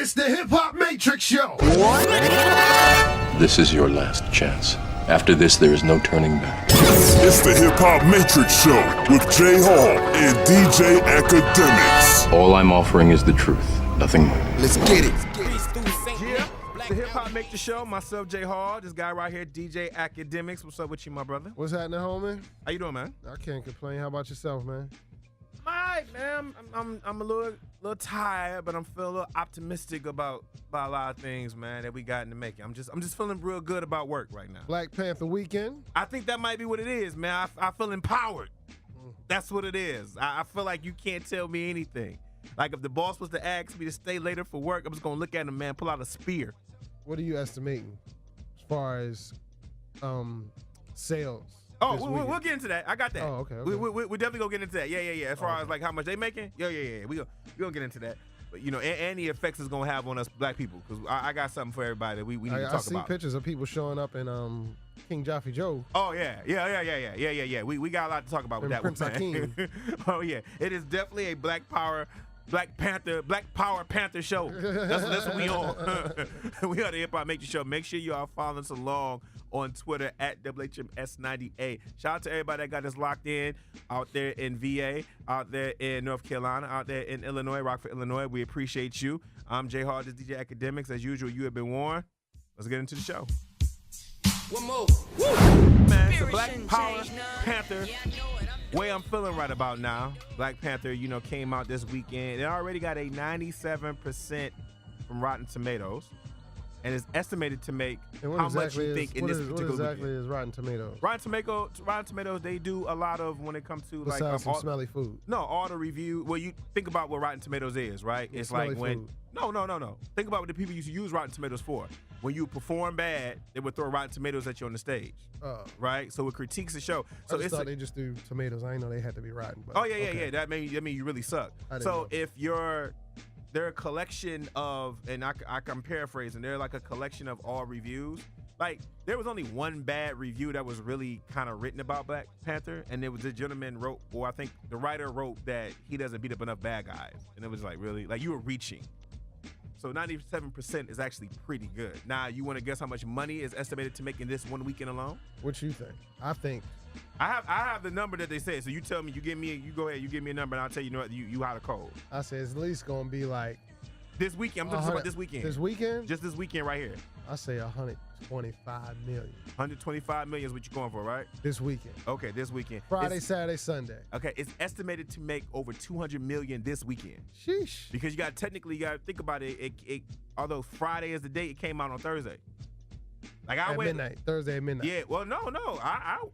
It's the HipHopMatrixShow. This is your last chance. After this, there is no turning back. It's the HipHopMatrixShow with J.Hall and DJ Akademiks. All I'm offering is the truth, nothing more. Let's get it. Yeah, the HipHopMatrixShow. Myself, J.Hall. This guy right here, DJ Akademiks. What's up with you, my brother? What's happening, homie? How you doing, man? I can't complain. How about yourself, man? All right, man. I'm a little tired, but I'm feeling a little optimistic about a lot of things, man, that we got in the making. I'm just feeling real good about work right now. Black Panther weekend? I think that might be what it is, man. I feel empowered. That's what it is. I feel like you can't tell me anything. Like if the boss was to ask me to stay later for work, I'm just gonna look at him, man, pull out a spear. What are you estimating as far as sales? Oh, we'll get into that. I got that. Oh, okay. We definitely gonna get into that. Yeah. As far as like how much they making, yeah. We gonna get into that. But you know, and the effects it's gonna have on us black people, because I got something for everybody that we need to talk about. I see pictures of people showing up in King Jaffe Joe. Oh yeah. We got a lot to talk about with that Prince one, man. Oh yeah, it is definitely a Black Power Panther show. That's what we on. We are the HipHopMatrixShow. Make sure you are following us along on Twitter at WknD. Shout out to everybody that got us locked in out there in VA, out there in North Carolina, out there in Illinois, Rockford, Illinois. We appreciate you. I'm J.Hall, this is DJ Akademiks. As usual, you have been warned. Let's get into the show. One more. Man, it's a Black Power Panther. Way I'm feeling right about now. Black Panther, you know, came out this weekend. It already got a 97% from Rotten Tomatoes, and is estimated to make how much you think in this particular weekend. What exactly weekend. is Rotten Tomatoes? Rotten Tomatoes, they do a lot of when it comes to Besides like some smelly food. No, all the review. Well, you think about what Rotten Tomatoes is, right? It's like when food. No. Think about what the people used to use Rotten Tomatoes for. When you perform bad, they would throw Rotten Tomatoes at you on the stage. Right? So it critiques the show. So I thought they just do tomatoes. I didn't know they had to be rotten. But, yeah. That mean you really suck. So if they're a collection of, and I'm paraphrasing, they're like a collection of all reviews. Like, there was only one bad review that was really kind of written about Black Panther, and it was the gentleman wrote, or I think the writer wrote that he doesn't beat up enough bad guys. And it was like, really? Like, you were reaching. So 97% is actually pretty good. Now, you want to guess how much money is estimated to make in this one weekend alone? What you think? I have the number that they said. So you tell me, you go ahead, you give me a number, and I'll tell you, you how to code. I say it's at least gonna be like this weekend. I'm talking about this weekend. This weekend? Just this weekend right here. I say 125 million. 125 million is what you're going for, right? This weekend. Okay, this weekend. Friday, Saturday, Sunday. Okay, it's estimated to make over 200 million this weekend. Sheesh. Because you got to think about it. Although Friday is the date, it came out on Thursday. Like Thursday at midnight. Yeah, well, no.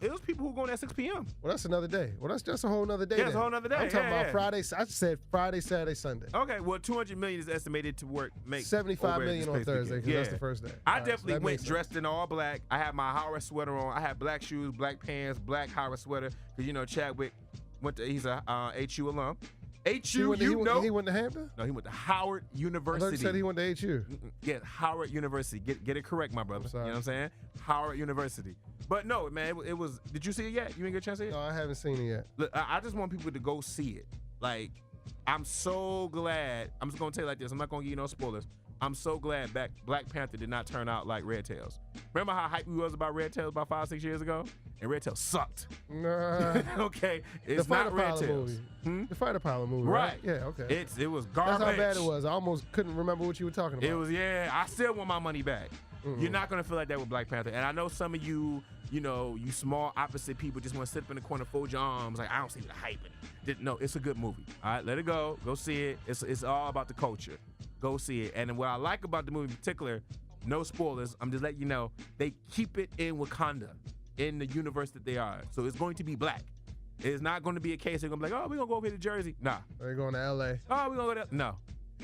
It was people who going at 6 p.m. Well, that's another day. Well, that's just a whole nother day. Yeah, it's a whole nother day. I'm talking about Friday. I said Friday, Saturday, Sunday. Okay, well, 200 million is estimated to make 75 million on Thursday, because that's the first day. I definitely went dressed in all black. I had my Howard sweater on. I had black shoes, black pants, black Howard sweater. Because, you know, Chadwick he's a HU alum. He went to Hampton? No, he went to Howard University. I thought you said he went to HU. Yeah, Howard University. Get it correct, my brother. You know what I'm saying? Howard University. But no, man, it was. Did you see it yet? You didn't get a chance to see it? No, I haven't seen it yet. Look, I just want people to go see it. Like, I'm so glad. I'm just gonna tell you like this. I'm not gonna give you no spoilers. I'm so glad Black Panther did not turn out like Red Tails. Remember how hype we was about Red Tails about 5-6 years ago? And Red Tails sucked. Nah. Okay, it's not Red Tails. The Fighter Pilot movie, right? Yeah, okay. It was garbage. That's how bad it was. I almost couldn't remember what you were talking about. It was, I still want my money back. You're not gonna feel like that with Black Panther. And I know some of you small opposite people just want to sit up in the corner, fold your arms, like, I don't see the hype. No, it's a good movie. All right, let it go. Go see it. It's all about the culture. Go see it. And what I like about the movie in particular, no spoilers, I'm just letting you know, they keep it in Wakanda, in the universe that they are. So it's going to be black. It's not going to be a case they're going to be like, oh, we're going to go over here to Jersey. Nah. They're going to L.A. Oh, we're going to go there.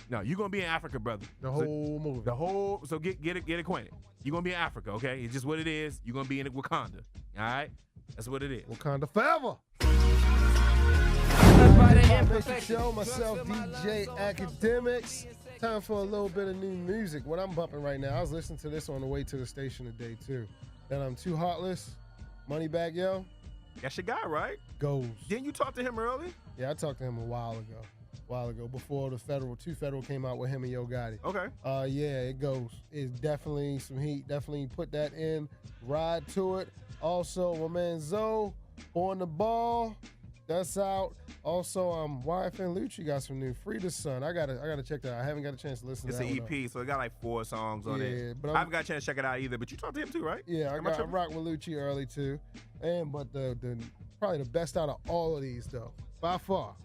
No, you're going to be in Africa, brother. The whole movie. So get acquainted. You're going to be in Africa, okay? It's just what it is. You're going to be in Wakanda, all right? That's what it is. Wakanda forever. Show myself, DJ Akademiks. Time for a little bit of new music. What I'm bumping right now, I was listening to this on the way to the station today, too. That I'm Too Heartless, Moneybag Yo. That's your guy, right? Goes. Didn't you talk to him early? Yeah, I talked to him a while ago. a while ago before the two federal came out with him and Yo Gotti. Okay. Yeah, it goes. It's definitely some heat. Definitely put that in. Ride to it. Also, my man Zoe on the ball. That's out. Also, YFN Lucci got some new Khaleds Son. I gotta check that out. I haven't got a chance to listen to that. It's an EP, so it got like 4 songs on Yeah, it. but I haven't got a chance to check it out either. But you talked to him too, right? Yeah, I rocked with Lucci early too. But the probably the best out of all of these though, by far.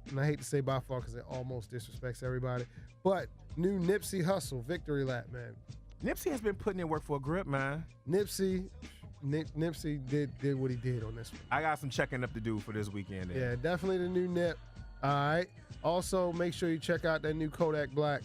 And I hate to say by far because it almost disrespects everybody. But new Nipsey Hussle, Victory Lap, man. Nipsey has been putting in work for a grip, man. Nipsey did what he did on this one. I got some checking up to do for this weekend. Then. Yeah, definitely the new Nip. All right. Also, make sure you check out that new Kodak Black,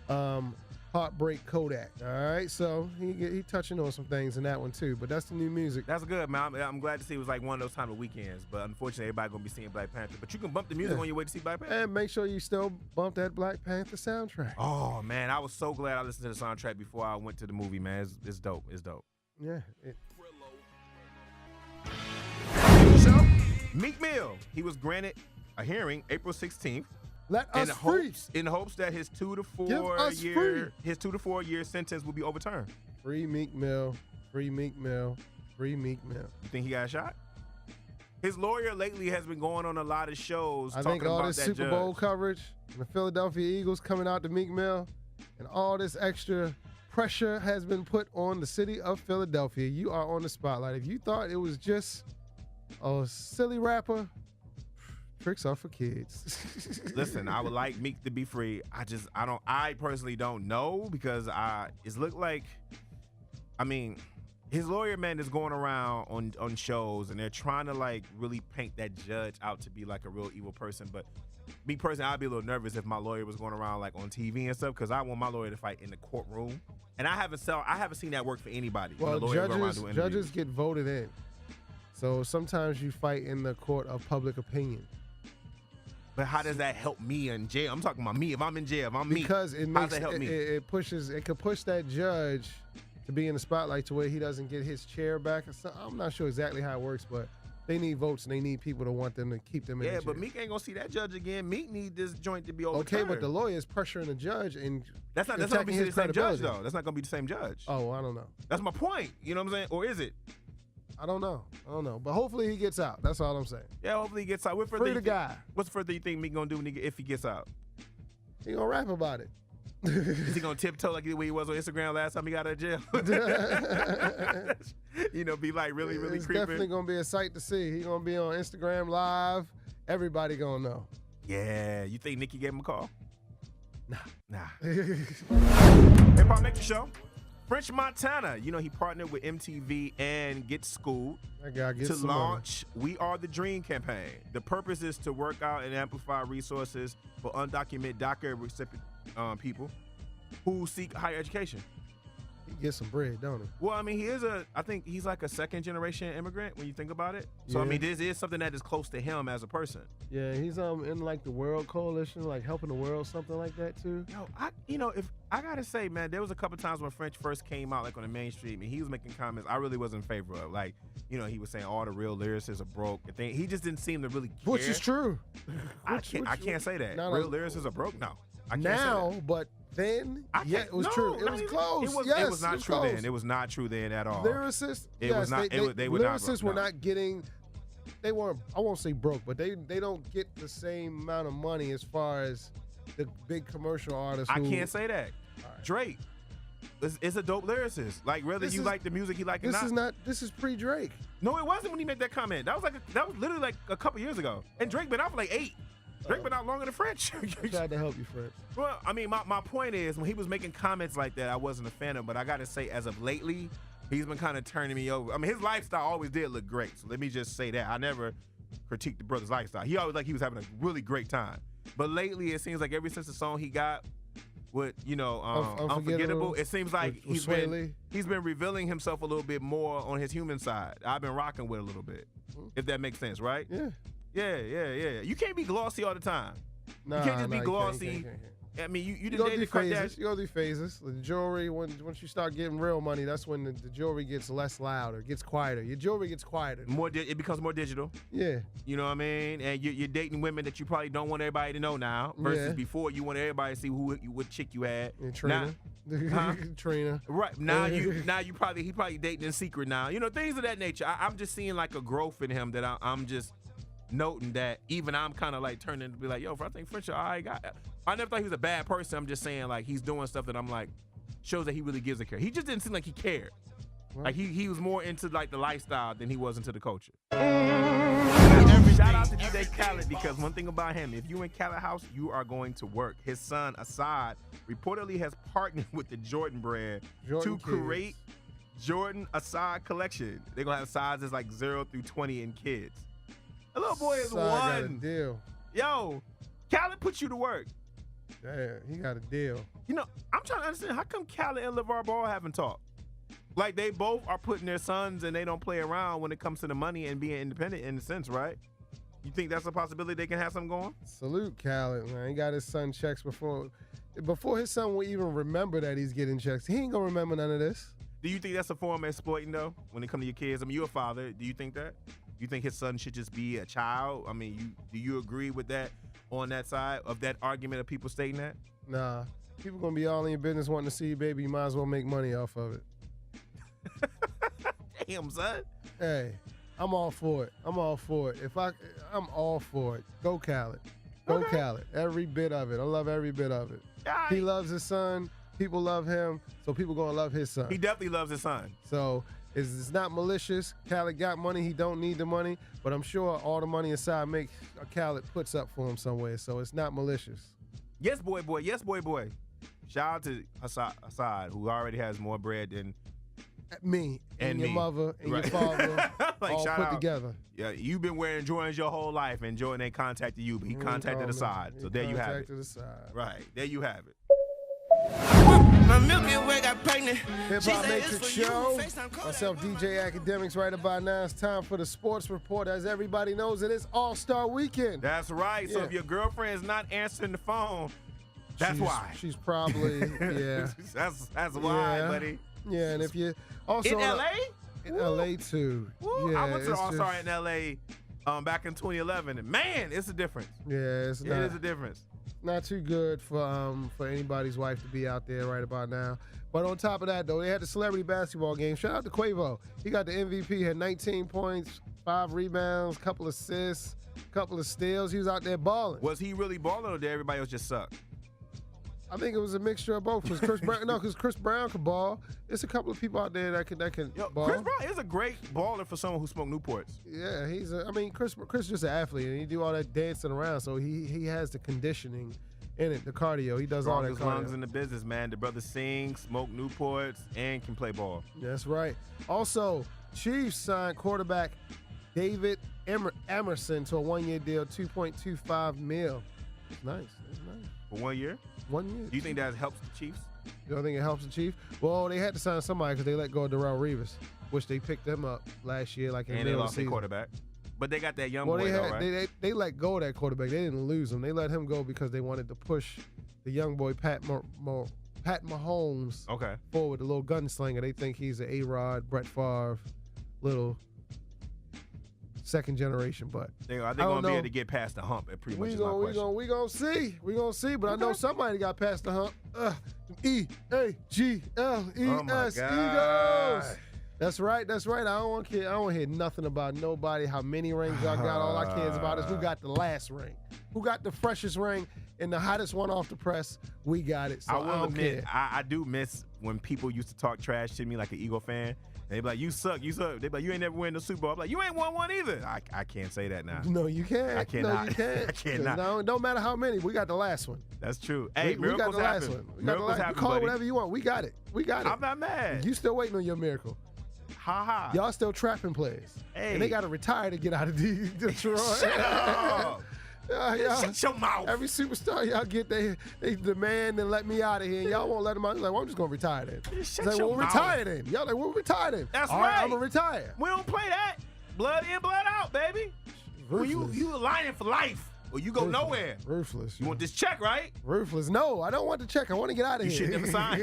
Heartbreak Kodak. All right. So he touching on some things in that one too. But that's the new music. That's good, man. I'm glad to see it was like one of those type of weekends. But unfortunately, everybody gonna be seeing Black Panther. But you can bump the music on your way to see Black Panther. And make sure you still bump that Black Panther soundtrack. Oh man, I was so glad I listened to the soundtrack before I went to the movie, man. It's dope. It's dope. Yeah. So, Meek Mill, he was granted a hearing April 16th. Let us free. In hopes that his 2 to 4 year sentence will be overturned. Free Meek Mill. Free Meek Mill. Free Meek Mill. You think he got shot? His lawyer lately has been going on a lot of shows I talking think all about this that Super judge. Bowl coverage and the Philadelphia Eagles coming out to Meek Mill and all this extra pressure has been put on the city of Philadelphia. You are on the spotlight. If you thought it was just a silly rapper, tricks are for kids. Listen, I would like Meek to be free. I personally don't know because it's looked like, I mean, his lawyer man is going around on shows and they're trying to like really paint that judge out to be like a real evil person. But me personally, I'd be a little nervous if my lawyer was going around like on TV and stuff because I want my lawyer to fight in the courtroom. And I haven't seen that work for anybody. Well, when a lawyer go around doing judges get voted in. So sometimes you fight in the court of public opinion. But how does that help me in jail? I'm talking about me. If I'm in jail, if I'm me, because it how makes does that help me? It could push that judge to be in the spotlight to where he doesn't get his chair back. I'm not sure exactly how it works, but they need votes and they need people to want them to keep them in the chair. Yeah, but Meek ain't gonna see that judge again. Meek need this joint to be overturned. Okay, but the lawyer is pressuring the judge and that's not gonna be the same judge though. That's not gonna be the same judge. Oh, I don't know. That's my point. You know what I'm saying? Or is it? I don't know. But hopefully he gets out. That's all I'm saying. Yeah, hopefully he gets out. Free the guy. What's further you think Meek gonna do if he gets out? He gonna rap about it. Is he gonna tiptoe like the way he was on Instagram last time he got out of jail? Be like really, really it's creeping. It's definitely gonna be a sight to see. He gonna be on Instagram Live. Everybody gonna know. Yeah, you think Nicki gave him a call? Nah. HipHopMatrixShow. French Montana, he partnered with MTV and Get Schooled to launch We Are the Dream campaign. The purpose is to work out and amplify resources for undocumented DACA recipient people who seek higher education. He gets some bread, don't he? Well, I mean, I think he's like a second generation immigrant when you think about it. So, yeah. I mean, this is something that is close to him as a person. Yeah, he's in like the World Coalition, like helping the world, something like that too. If I gotta say, man, there was a couple times when French first came out, like on the mainstream, and he was making comments I really wasn't in favor of. Like, he was saying all the real lyricists are broke. He just didn't seem to really care. Which is true. I can't say that. No, real lyricists are broke? No. I can't now, say that. but then, it was true. It was close. It was not true then. It was not true then at all. Lyricists, they were not lyricists broke, were not getting. They weren't. I won't say broke, but they don't get the same amount of money as far as the big commercial artists. I can't say that. Right. Drake is a dope lyricist. Like whether you like the music he like or not. This is pre-Drake. No, it wasn't when he made that comment. That was literally like a couple years ago. And Drake been out for like 8. Drake been out longer than French. I tried to help you, French. Well, I mean, my point is, when he was making comments like that, I wasn't a fan of. But I got to say, as of lately, he's been kind of turning me over. I mean, his lifestyle always did look great. So let me just say that. I never critiqued the brother's lifestyle. He always he was having a really great time. But lately, it seems like ever since the song he got with, Unforgettable, it seems like he's been revealing himself a little bit more on his human side. I've been rocking with it a little bit, if that makes sense, right? Yeah. Yeah. You can't be glossy all the time. Nah, you can't just be glossy. I mean, you You didn't go date through the phases. Kardashians. You go through phases. The jewelry, once you start getting real money, that's when the jewelry gets less loud or gets quieter. Your jewelry gets quieter. It becomes more digital. Yeah. You know what I mean? And you're dating women that you probably don't want everybody to know now. Versus Yeah. before, you want everybody to see what chick you had. And Trina. Huh? Trina. Right now, he probably dating in secret now. You know, things of that nature. I'm just seeing like a growth in him that I'm just noting that even I'm kind of like turning to be like, yo, I think French, I never thought he was a bad person. I'm just saying like he's doing stuff that I'm like shows that he really gives a care. He just didn't seem like he cared. Right. Like he was more into like the lifestyle than he was into the culture. Shout out to DJ Khaled, because one thing about him, if you in Khaled house, you are going to work. His son Assad reportedly has partnered with the Jordan brand Jordan to create Jordan Assad collection. They're gonna have sizes like 0 through 20 in kids. The little boy is Assad got a one. deal. Yo, Khaled put you to work. Damn, he got a deal. You know, I'm trying to understand, how come Khaled and LeVar Ball haven't talked? Like, they both are putting their sons and they don't play around when it comes to the money and being independent in a sense, right? You think that's a possibility they can have something going? Salute Khaled, man. He got his son checks before his son will even remember that he's getting checks. He ain't gonna remember none of this. Do you think that's a form of exploiting, though, when it comes to your kids? I mean, you're a father. Do you think that? You think his son should just be a child? I mean, do you agree with that on that side of that argument of people stating that? Nah. People gonna be all in your business wanting to see you, baby. You might as well make money off of it. Damn, son. Hey, I'm all for it. I'm all for it. I'm all for it. Go Khaled. Go Khaled. Every bit of it. I love every bit of it. He loves his son. People love him. So people gonna love his son. He definitely loves his son. So it's not malicious. Khaled got money. He don't need the money. But I'm sure all the money inside Khaled puts up for him somewhere. So it's not malicious. Yes, boy. Yes, boy. Shout out to Assad, who already has more bread than me and your me. mother and Right. your father Like, all shout put out. together. Yeah, you've been wearing Jordans your whole life, and Jordan ain't contacted you, but he contacted Assad. So there you have it. Contacted Assad. Right, there you have it. My Milky Way got pregnant. Hip-Hop Matrix Show. Myself, DJ Akademiks, right about now. It's time for the sports report. As everybody knows, it is All-Star Weekend. That's right. So Yeah. if your girlfriend is not answering the phone, that's why. She's probably, yeah. that's why, Yeah. buddy. Yeah, and if you also In LA? in LA too. Woo. Yeah, I went to the it's All-Star just- in LA back in 2011, and man, it's a difference. Yeah, it's It not, is a difference. not too good for anybody's wife to be out there right about now. But on top of that, though, they had the celebrity basketball game. Shout out to Quavo. He got the MVP, had 19 points, 5 rebounds, couple assists, couple of steals. He was out there balling. Was he really balling, or did everybody else just suck? I think it was a mixture of both. Because Chris Brown could ball. There's a couple of people out there that can Yo, ball. Chris Brown is a great baller for someone who smoked Newports. Yeah, Chris just an athlete, and he do all that dancing around, so he has the conditioning in it, the cardio. He does all that Strongest cardio. lungs in the business, man. The brother sings, smoke Newports, and can play ball. That's right. Also, Chiefs signed quarterback David Emerson to a 1-year deal, $2.25 million. That's nice. That's nice. For 1 year? 1 year. Do you think that helps the Chiefs? You don't think it helps the Chiefs? Well, they had to sign somebody because they let go of Darrell Reeves, which they picked him up last year, like in And the they middle of lost the their season. quarterback. But they got that young Well, boy, though, right? they let go of that quarterback. They didn't lose him. They let him go because they wanted to push the young boy Pat Mahomes Okay. forward, the little gunslinger. They think he's an A-Rod, Brett Favre, little second generation. But Are they don't going to be know. able to get past the hump? It pretty much we is my question. gonna see. We gonna see. But I know somebody got past the hump. EAGLES Oh my Eagles. God. That's right. I don't hear nothing about nobody, how many rings y'all got. All I care is about is who got the last ring. Who got the freshest ring and the hottest one off the press. We got it. So I will don't admit, care. I do miss when people used to talk trash to me like an Eagle fan. They be like, you suck. They be like, you ain't never win the Super Bowl. I'm like, you ain't won one either. I can't say that now. No, you can't. I cannot. No, you can't. I cannot. No, don't matter how many. We got the last one. That's true. Hey, we got miracles the last happen. one. We got the Miracles last. happen, You call it buddy. whatever you want. We got it. We got it. I'm not mad. You still waiting on your miracle. Ha ha. Y'all still trapping players. Hey. And they got to retire to get out of Detroit. Shut up. Y'all, Shut your mouth. every superstar y'all get, they demand and let me out of here. And y'all won't let them out. Like, well, I'm just going to retire then. Shut It's like, your well, mouth. retire then. Y'all like, well, retire then. That's All right. I'm going to retire. We don't play that. Blood in, blood out, baby. When Ruthless. you aligning for life. or you go nowhere. Ruthless. You want this check, right? Ruthless. No, I don't want the check. I want to get out of You here. should never sign.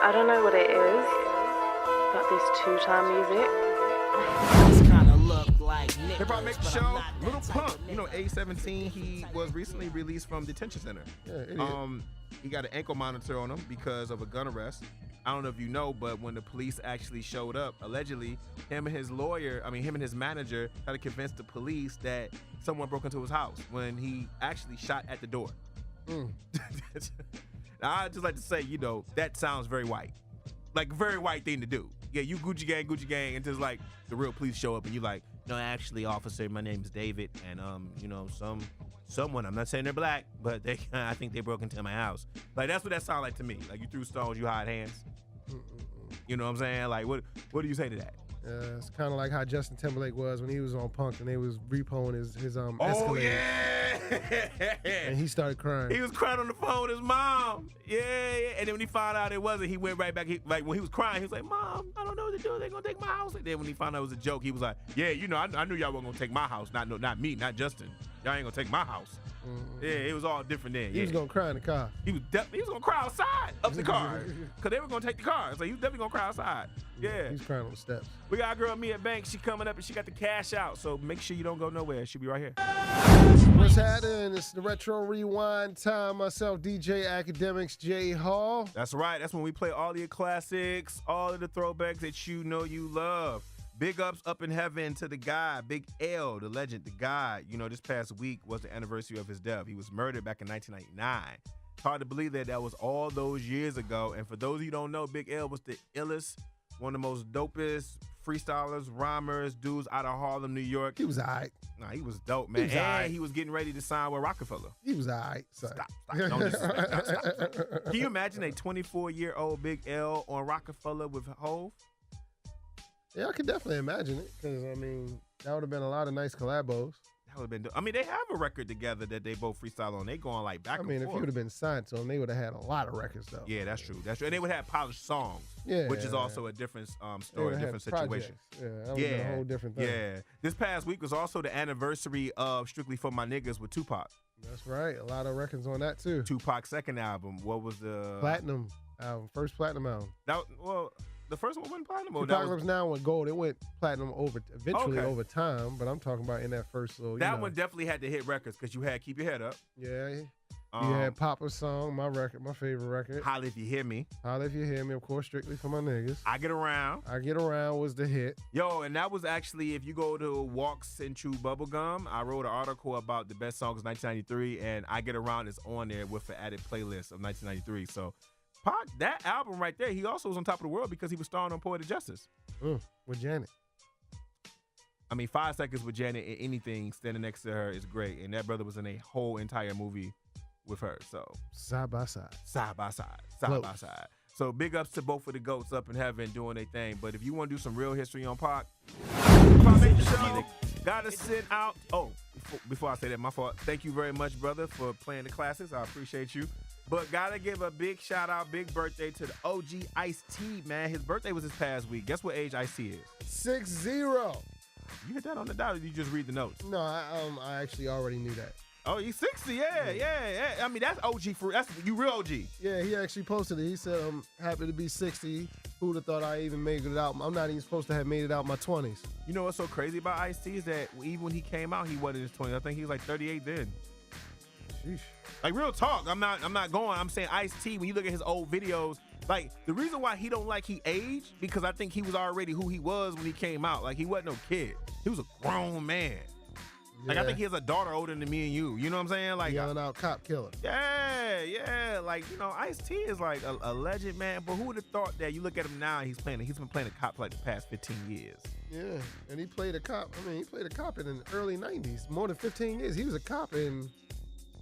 I don't know what it is, but this two-time music. HipHopMatrixShow, Little Pump. You know, age 17, he was recently released from detention center. Yeah, He got an ankle monitor on him because of a gun arrest. I don't know if you know, but when the police actually showed up, allegedly, him and his manager tried to convince the police that someone broke into his house when he actually shot at the door. Now, I'd just like to say, you know, that sounds very white. Like, a very white thing to do. Yeah, you Gucci gang, and just like the real police show up and you like, no, actually, officer, my name is David, and you know, someone, I'm not saying they're black, but I think they broke into my house. Like, that's what that sounds like to me. Like, you threw stones, you hide hands. You know what I'm saying? Like, what do you say to that? It's kind of like how Justin Timberlake was when he was on Punk and they was repoing his Oh, Escalade. yeah! And he started crying. He was crying on the phone with his mom. Yeah. And then when he found out it wasn't, he went right back. Like, when he was crying, he was like, Mom, I don't know what to do. They're going to take my house. And then when he found out it was a joke, he was like, yeah, you know, I knew y'all weren't going to take my house. Not me, not Justin. Y'all ain't going to take my house. Yeah, it was all different then. He was going to cry in the car. He was going to cry outside of the car because they were going to take the car. So he was definitely going to cry outside. Yeah. He's crying on the steps. We got a girl, Mia Banks. She coming up and she got the cash out. So make sure you don't go nowhere. She'll be right here. What's happening? It's the Retro Rewind time. Myself, DJ Akademiks and J.Hall. That's right. That's when we play all your classics, all of the throwbacks that you know you love. Big ups up in heaven to the guy, Big L, the legend, the guy. You know, this past week was the anniversary of his death. He was murdered back in 1999. It's hard to believe that was all those years ago. And for those of you who don't know, Big L was the illest, one of the most dopest freestylers, rhymers, dudes out of Harlem, New York. He was all right. Nah, he was dope, man. He was getting ready to sign with Rockefeller. He was all right. Stop. Don't disrespect. Stop. Can you imagine a 24-year-old Big L on Rockefeller with Hov? Yeah, I could definitely imagine it because, I mean, that would have been a lot of nice collabos. That would have been dope. I mean, they have a record together that they both freestyle on. They going like back and forth. I mean, if he would have been signed to them, they would have had a lot of records, though. Yeah, that's true. That's true. And they would have polished songs, which is also a different story, a different situation. Yeah, that would have been a whole different thing. Yeah. This past week was also the anniversary of Strictly For My Niggas with Tupac. That's right. A lot of records on that, too. Tupac's second album. What was the... Platinum album. First platinum album. The first one went platinum. Apocalypse Now went gold. It went platinum eventually over time, but I'm talking about in that first. So that one definitely had to hit records because you had Keep Your Head Up. Yeah. You had Papa's Song, my favorite record. Holla If You Hear Me. Holla If You Hear Me, of course, Strictly For My Niggas. I Get Around. I Get Around was the hit. Yo, and that was actually, if you go to Walks and Chew Bubblegum, I wrote an article about the best songs of 1993, and I Get Around is on there with an added playlist of 1993. So Pac, that album right there, he also was on top of the world because he was starring on Poetic Justice. With Janet. I mean, 5 seconds with Janet and anything standing next to her is great. And that brother was in a whole entire movie with her. So side by side. So big ups to both of the GOATs up in heaven doing their thing. But if you want to do some real history on Pac, gotta send out. Oh, before I say that, my fault. Thank you very much, brother, for playing the classics. I appreciate you. But gotta give a big shout out, big birthday to the OG Ice-T, man. His birthday was this past week. Guess what age Ice-T is? 60. You hit that on the dot, or did you just read the notes? No, I actually already knew that. Oh, he's 60, yeah. I mean, that's OG that's you real OG. Yeah, he actually posted it. He said, I'm happy to be 60. Who'd have thought I even made it out? I'm not even supposed to have made it out in my 20s. You know what's so crazy about Ice-T is that even when he came out, he wasn't in his 20s. I think he was like 38 then. Sheesh. Like, real talk, I'm not going. I'm saying Ice-T, when you look at his old videos, like, the reason why he don't like he aged, because I think he was already who he was when he came out. Like, he wasn't no kid. He was a grown man. Like, I think he has a daughter older than me and you. You know what I'm saying? Like, yelling out cop killer. Yeah. Like, you know, Ice-T is like a legend, man. But who would have thought that? You look at him now, he's been playing a cop for like the past 15 years. Yeah, and he played a cop. I mean, he played a cop in the early 90s, more than 15 years. He was a cop in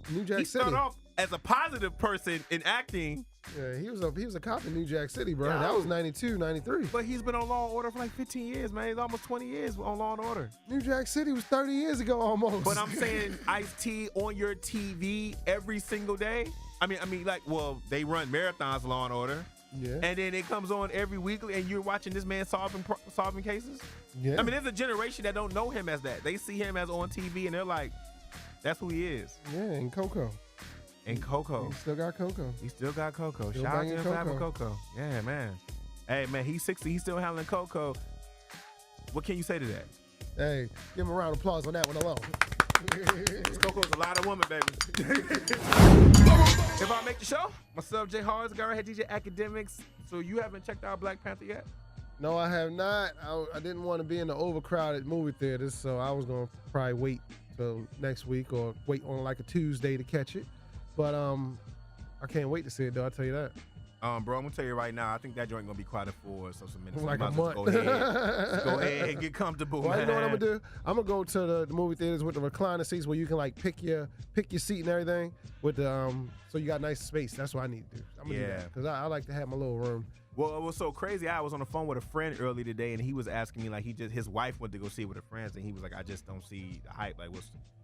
New Jack City. He started off as a positive person in acting. Yeah, he was a cop in New Jack City, bro. That was 92, 93. But he's been on Law & Order for like 15 years, man. He's almost 20 years on Law & Order. New Jack City was 30 years ago almost. But I'm saying Ice-T on your TV every single day. I mean, like, well, they run marathons, Law & Order. Yeah. And then it comes on every weekly, and you're watching this man solving cases. Yeah. I mean, there's a generation that don't know him as that. They see him as on TV, and they're like, "That's who he is." Yeah, and Coco. And Coco. He still got Coco. He still got Coco. Still Shout out to banging him for having Coco. Coco. Yeah, man. Hey, man, he's 60. He's still handling Coco. What can you say to that? Hey, give him a round of applause on that one alone. Coco's a lot of woman, baby. If I make the show, myself, J.Hall, the guy right here, DJ Akademiks. So you haven't checked out Black Panther yet? No, I have not. I didn't want to be in the overcrowded movie theaters, so I was going to probably wait till next week or wait on like a Tuesday to catch it. But I can't wait to see it, though. I'll tell you that. Bro, I'm gonna tell you right now, I think that joint gonna be crowded for some minutes. Like So a you might as well month. Just go ahead and get comfortable, Well, man. you know what I'm gonna do? I'm gonna go to the movie theaters with the recliner seats where you can like pick your seat and everything with the so you got nice space. That's what I need to do. I'm gonna do that because I like to have my little room. Well, it was so crazy. I was on the phone with a friend earlier today, and he was asking me like his wife went to go see it with her friends, and he was like, I just don't see the hype. Like,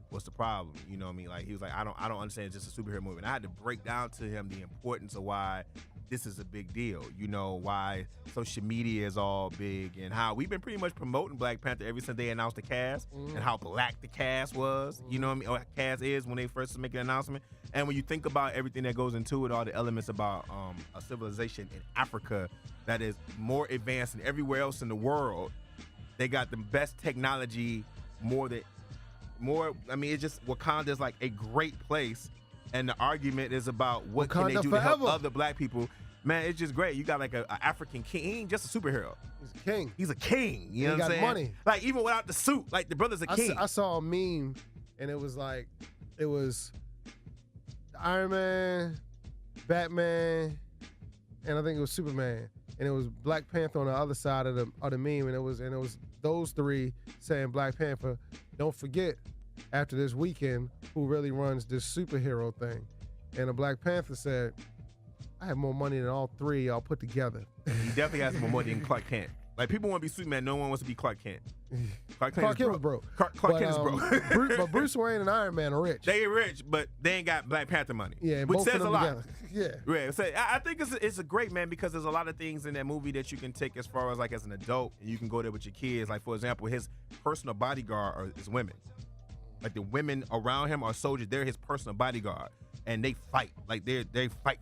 what's the problem? You know what I mean? Like, he was like, I don't understand. It's just a superhero movie, and I had to break down to him the importance of why this is a big deal. You know, why social media is all big, and how we've been pretty much promoting Black Panther ever since they announced the cast and how black the cast was. You know what I mean? Or cast is when they first make an announcement. And when you think about everything that goes into it, all the elements about a civilization in Africa that is more advanced than everywhere else in the world, they got the best technology. I mean, it's just Wakanda is like a great place, and the argument is about what can they Wakanda do to help forever. other black people. Man, it's just great. You got like a African king. He ain't just a superhero. He's a king. He's a king. You know He what I'm got saying? money. Like even without the suit, like the brother's a king. I saw a meme, and it was Iron Man, Batman, and I think it was Superman, and it was Black Panther on the other side of the meme, and it was those three saying Black Panther. Don't forget, after this weekend, who really runs this superhero thing? And the Black Panther said, I have more money than all three of y'all put together. He definitely has more money than Clark Kent. Like people want to be Superman, no one wants to be Clark Kent. Clark Kent is broke. Clark Kent is broke. But Bruce Wayne and Iron Man are rich. They rich, but they ain't got Black Panther money. Yeah, which both says of them a lot. together. Yeah. Right. So I think it's a great, man, because there's a lot of things in that movie that you can take as far as like as an adult, and you can go there with your kids. Like for example, his personal bodyguard is women. Like the women around him are soldiers. They're his personal bodyguard, and they fight. Like they fight,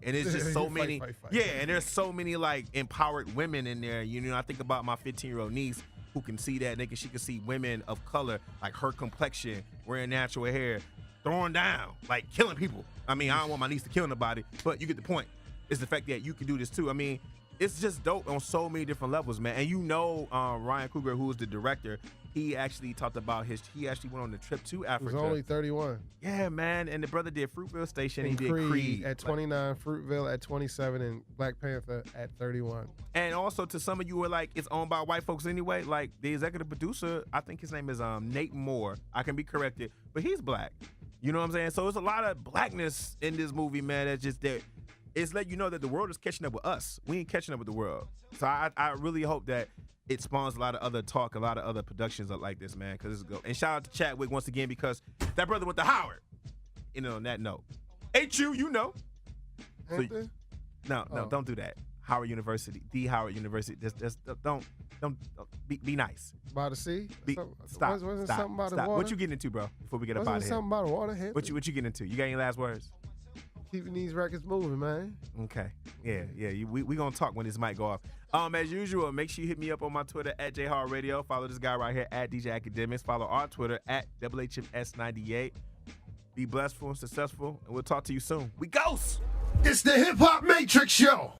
and it's just so many. Fight. Yeah, and there's so many like empowered women in there. You know, I think about my 15-year-old niece who can see that. She can see women of color, like her complexion, wearing natural hair, throwing down, like killing people. I mean, I don't want my niece to kill nobody, but you get the point. It's the fact that you can do this too. I mean, it's just dope on so many different levels, man. And you know, Ryan Coogler, who is the director, he actually talked about he actually went on the trip to Africa. He was only 31. Yeah, man. And the brother did Fruitvale Station. And he did Creed at 29, Fruitvale at 27, and Black Panther at 31. And also to some of you who are like, it's owned by white folks anyway. Like the executive producer, I think his name is Nate Moore. I can be corrected, but he's black. You know what I'm saying? So there's a lot of blackness in this movie, man. That's just that. It's letting you know that the world is catching up with us. We ain't catching up with the world. So I really hope that it spawns a lot of other talk, a lot of other productions like this, man, because it's good. And shout out to Chadwick once again, because that brother went to Howard. You know, on that note. HU, you know. Hampton? No, don't do that. Howard University, the Howard University. Just don't be nice. By the sea? Stop. Wasn't Stop. something about the Stop. water? What you getting into, bro? Before we get up out Wasn't of here. something about the water, Hampton? What you getting into? You got any last words? Keeping these records moving, man. Okay. Yeah. We gonna talk when this mic go off. As usual, make sure you hit me up on my Twitter at J.Hall Radio. Follow this guy right here at DJ Akademiks. Follow our Twitter at WHMS98. Be blessful and successful, and we'll talk to you soon. We ghost! It's the Hip Hop Matrix Show.